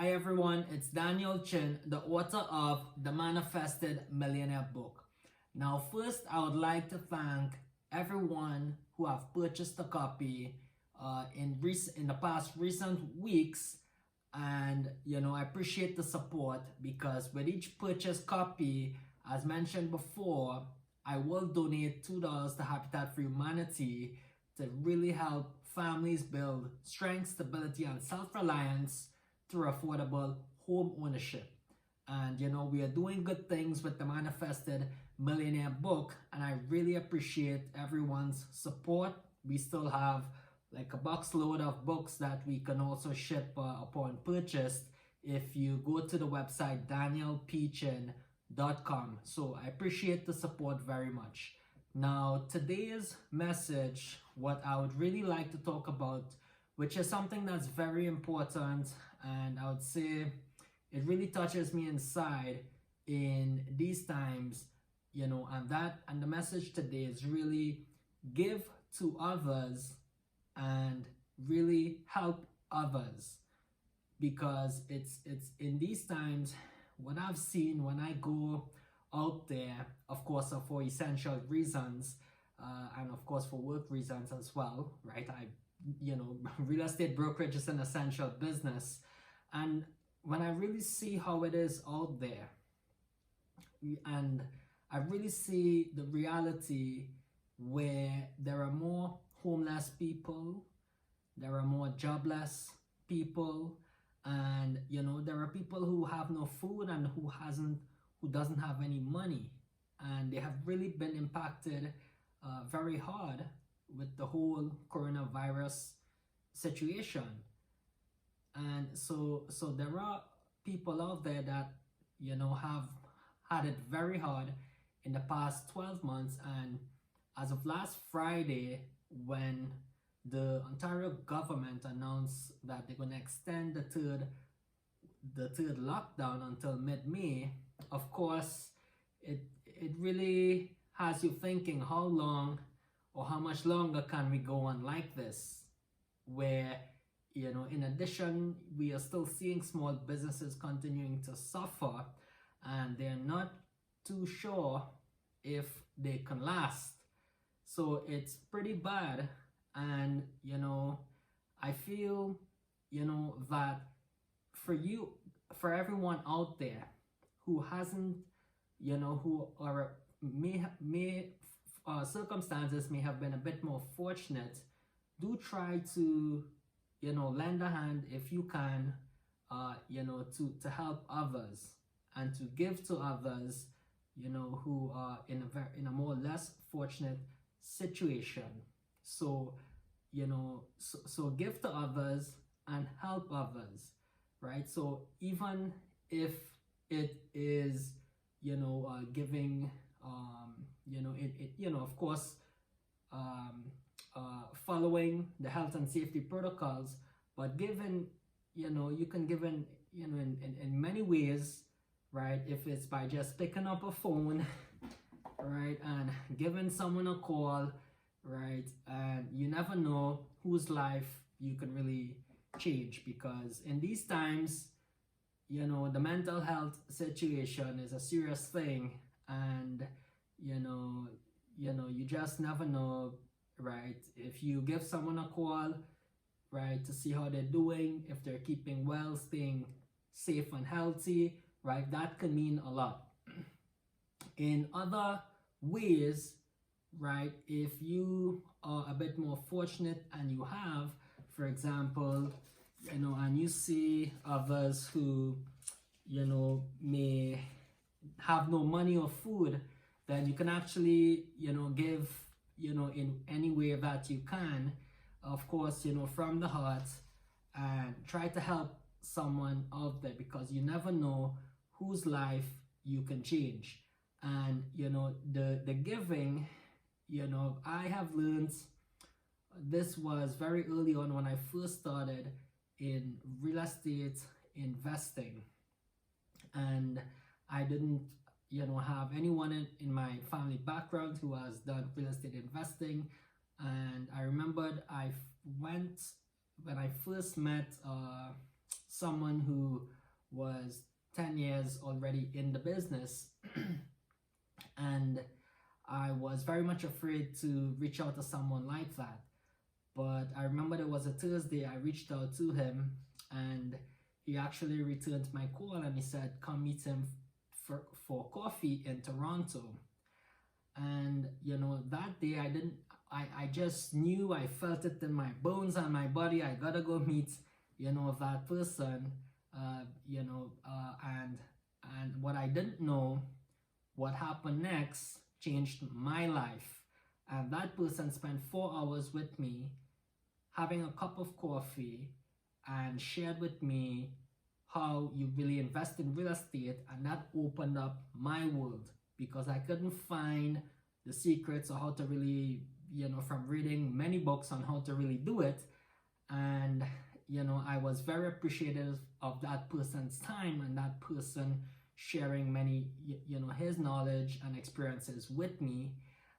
Hi everyone, it's Daniel Chin, the author of The Manifested Millionaire book. Now first, I would like to thank everyone who have purchased a copy in the past recent weeks, and I appreciate the support because with each purchased copy, as mentioned before, I will donate $2 to Habitat for Humanity to really help families build strength, stability, and self-reliance through affordable home ownership. And we are doing good things with the Manifested Millionaire book, and I really appreciate everyone's support. We still have like a box load of books that we can also ship upon purchase if you go to the website danielpchin.com. So I appreciate the support very much. Now, today's message, what I would really like to talk about, which is something that's very important, and I would say it really touches me inside in these times, and the message today is really give to others and really help others, because it's in these times what I've seen when I go out there, of course, for essential reasons, and of course for work reasons as well, right? Real estate brokerage is an essential business, and when I really see how it is out there, and I really see the reality where there are more homeless people, there are more jobless people, and there are people who have no food and who doesn't have any money, and they have really been impacted very hard with the whole coronavirus situation. And so there are people out there that have had it very hard in the past 12 months, and as of last Friday, when the Ontario government announced that they're going to extend the third lockdown until mid-May, of course it really has you thinking, how long or how much longer can we go on like this, where in addition we are still seeing small businesses continuing to suffer, and they're not too sure if they can last. So it's pretty bad, and I feel that for everyone out there who hasn't who are may circumstances may have been a bit more fortunate, do try to lend a hand if you can, to help others and to give to others who are in a more less fortunate situation. So so give to others and help others, right? So even if it is giving of course following the health and safety protocols, but given you can give in in many ways, right? If it's by just picking up a phone, right, and giving someone a call, right, and you never know whose life you can really change, because in these times the mental health situation is a serious thing, and you just never know, right? If you give someone a call, right, to see how they're doing, if they're keeping well, staying safe and healthy, right, that can mean a lot. In other ways, right, if you are a bit more fortunate and you have, for example, and you see others who may have no money or food, then you can actually give in any way that you can, of course, from the heart, and try to help someone out there, because you never know whose life you can change. And the giving, I have learned, this was very early on when I first started in real estate investing, and I didn't have anyone in my family background who has done real estate investing. And I remembered when I first met someone who was 10 years already in the business. And I was very much afraid to reach out to someone like that. But I remember there was a Thursday I reached out to him, and he actually returned my call and he said, come meet him for coffee in Toronto. And that day I just knew, I felt it in my bones and my body, I gotta go meet that person. And what I didn't know, what happened next, changed my life. And that person spent 4 hours with me, having a cup of coffee, and shared with me how you really invest in real estate. And that opened up my world, because I couldn't find the secrets of how to really, from reading many books on how to really do it. And I was very appreciative of that person's time and that person sharing many, his knowledge and experiences with me.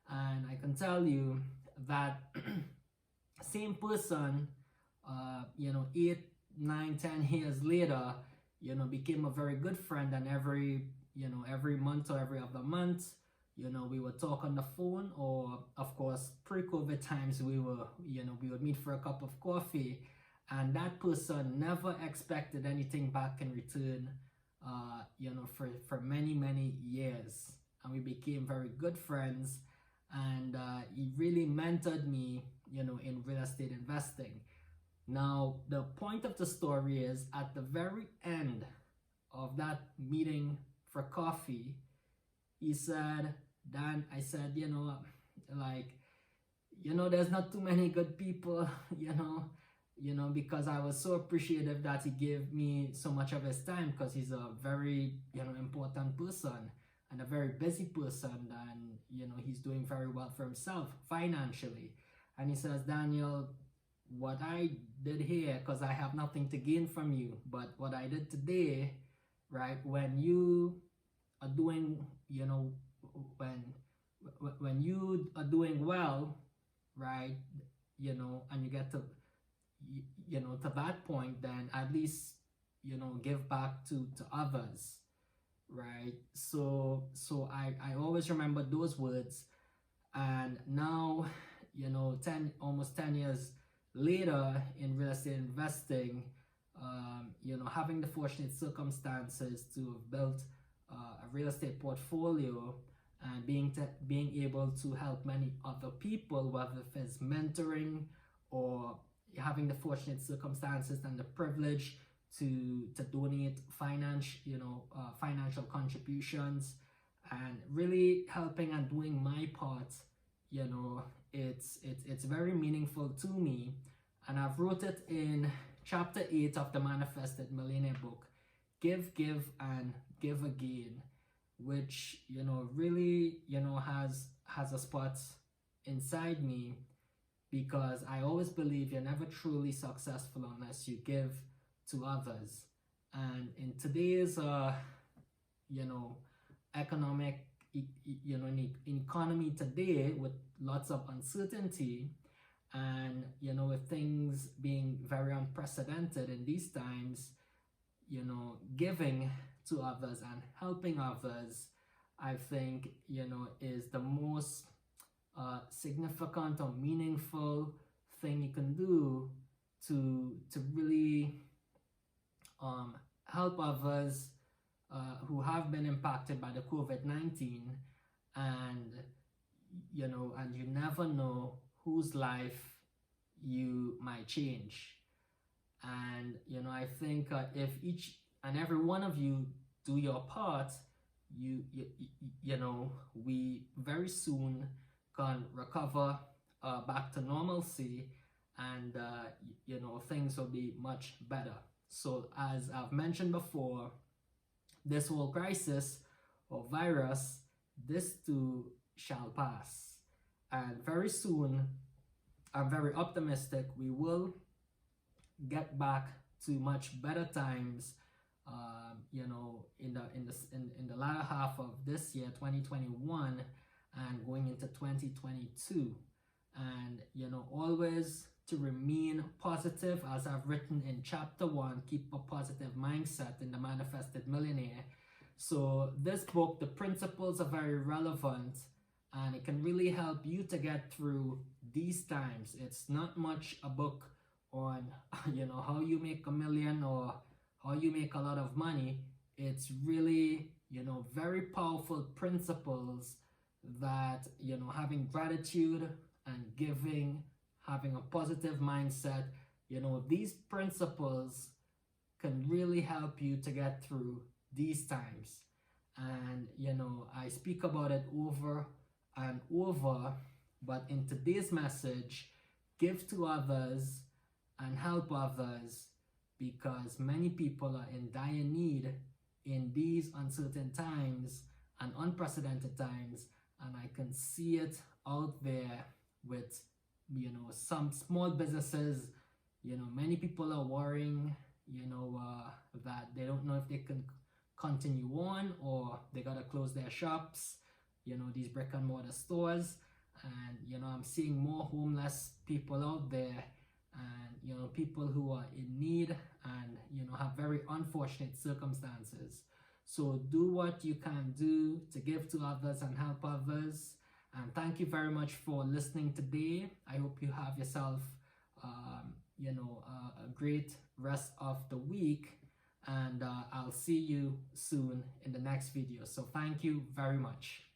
And I can tell you that same person, 8, 9, 10 years later, became a very good friend. And every month or every other month, we would talk on the phone, or of course pre-COVID times we would meet for a cup of coffee. And that person never expected anything back in return, for many years. And we became very good friends. And he really mentored me, in real estate investing. Now, the point of the story is, at the very end of that meeting for coffee, he said, Dan, I said, there's not too many good people, because I was so appreciative that he gave me so much of his time, because he's a very, important person and a very busy person, and, he's doing very well for himself financially. And he says, Daniel, what I did here, because I have nothing to gain from you, but what I did today, right, when you are doing, when you are doing well, right, and you get to, to that point, then at least, give back to others, right? So I always remember those words. And now, almost 10 years later in real estate investing, having the fortunate circumstances to have built a real estate portfolio, and being able to help many other people, whether it's mentoring or having the fortunate circumstances and the privilege to donate financial contributions, and really helping and doing my part, it's very meaningful to me. And I've wrote it in chapter 8 of the Manifested Millionaire book, Give, and Give Again, which really has a spot inside me, because I always believe you're never truly successful unless you give to others. And in today's economy today, with lots of uncertainty, and with things being very unprecedented in these times, giving to others and helping others, I think is the most significant or meaningful thing you can do to really help others who have been impacted by the COVID-19. And and you never know whose life you might change. And I think if each and every one of you do your part, we very soon can recover back to normalcy, and things will be much better. So as I've mentioned before, this whole crisis or virus, this too shall pass. And very soon, I'm very optimistic, we will get back to much better times, in the latter half of this year, 2021, and going into 2022. And always to remain positive, as I've written in chapter 1, Keep a Positive Mindset in The Manifested Millionaire. So this book, the principles are very relevant, and it can really help you to get through these times. It's not much a book on how you make a million or how you make a lot of money. It's really very powerful principles that having gratitude and giving, having a positive mindset, these principles can really help you to get through these times. And I speak about it over and over, but in today's message, give to others and help others, because many people are in dire need in these uncertain times and unprecedented times. And I can see it out there with some small businesses. Many people are worrying that they don't know if they can continue on, or they gotta close their shops, these brick and mortar stores. And I'm seeing more homeless people out there, and people who are in need and have very unfortunate circumstances. So do what you can do to give to others and help others. And thank you very much for listening today. I hope you have yourself a great rest of the week, and I'll see you soon in the next video. So thank you very much.